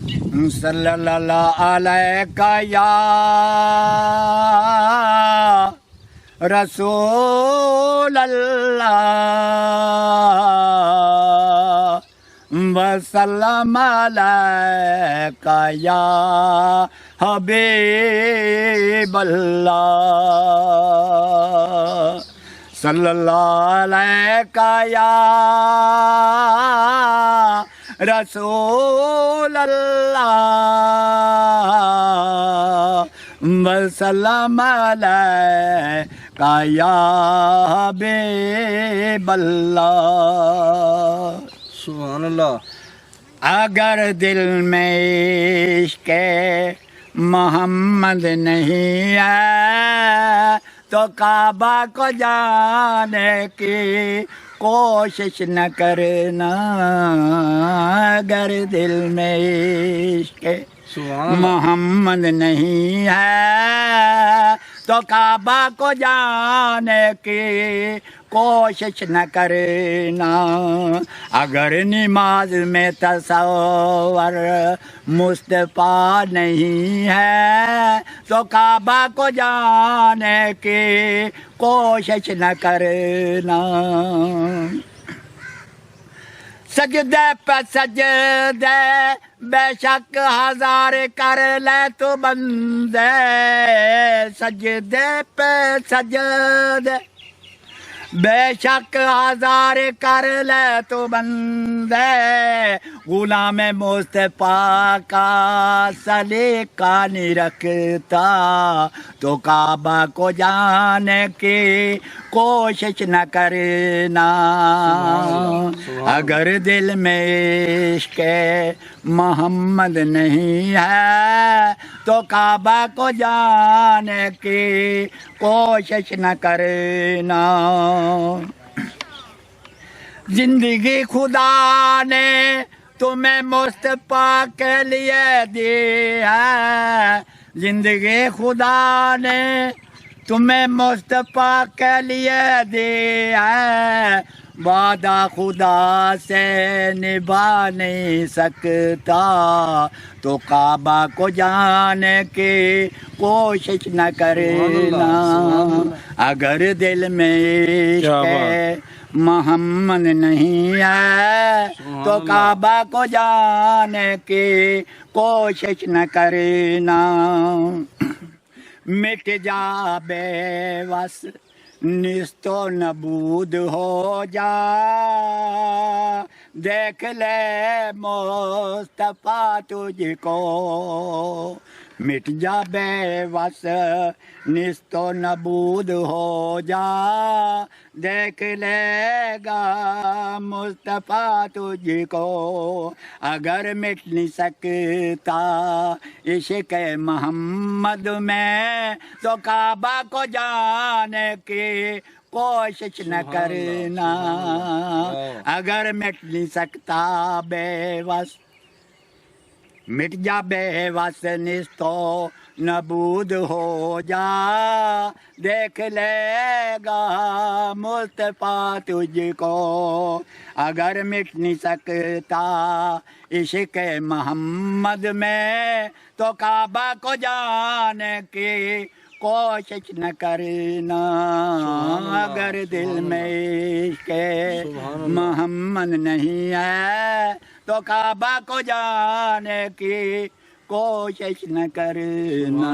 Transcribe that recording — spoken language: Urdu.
صلی اللہ علیہ یا رسول اللہ وسلم علیکہ یا حبیب اللہ صلی اللہ علیکہ یا رسول اللہ وسلم علیکہ یا حبیب اللہ سبحان اللہ. اگر دل میں عشق محمد نہیں ہے تو کعبہ کو جانے کی کوشش نہ کرنا. اگر دل میں عشق محمد نہیں ہے تو کعبہ کو جانے کی کوشش نہ کرنا. اگر نماز میں تصور مصطفیٰ نہیں ہے تو کعبہ کو جانے کی کوشش نہ کرنا. سجدے پہ سجدے بے شک ہزار کر لے تو بندے. سجدے پہ سجدے بے شک ہزار کر لے تو بندے. غلام مصطفیٰ کا سلیقہ نہیں رکھتا تو کعبہ کو جانے کی کوشش نہ کرنا. اگر دل میں عشق محمد نہیں ہے تو کعبہ کو جانے کی کوشش نہ کرنا. زندگی خدا نے تمہیں مصطفیٰ کے لیے دی ہے. زندگی خدا نے تمہیں مصطفیٰ کے لیے دی ہے. وعدہ خدا سے نبھا نہیں سکتا تو کعبہ کو جانے کی کوشش نہ کرنا. اگر دل میں عشق محمد نہیں ہے تو کعبہ کو جانے کی کوشش نہ کرنا. مٹ جا بے وس نیست و نبود ہو جا. دیکھ لے مصطفیٰ تجھ کو. مٹ جا بے وس نیست و نبود ہو جا. دیکھ لے گا مصطفیٰ تجھ کو. اگر مٹ نہیں سکتا عشق محمد میں تو کعبہ کو جانے کی کوشش نہ کرنا. اگر مٹ نہیں سکتا بے وس مٹ جا بے وس نیست و نبود ہو جا. دیکھ لے گا مصطفیٰ تجھ کو. اگر مٹ نہیں سکتا عشق محمد میں تو کعبہ کو جانے کی کوشش نہ کرنا. اگر دل میں عشق محمد نہیں ہے تو کعبہ کو جانے کی کوشش نہ کرنا.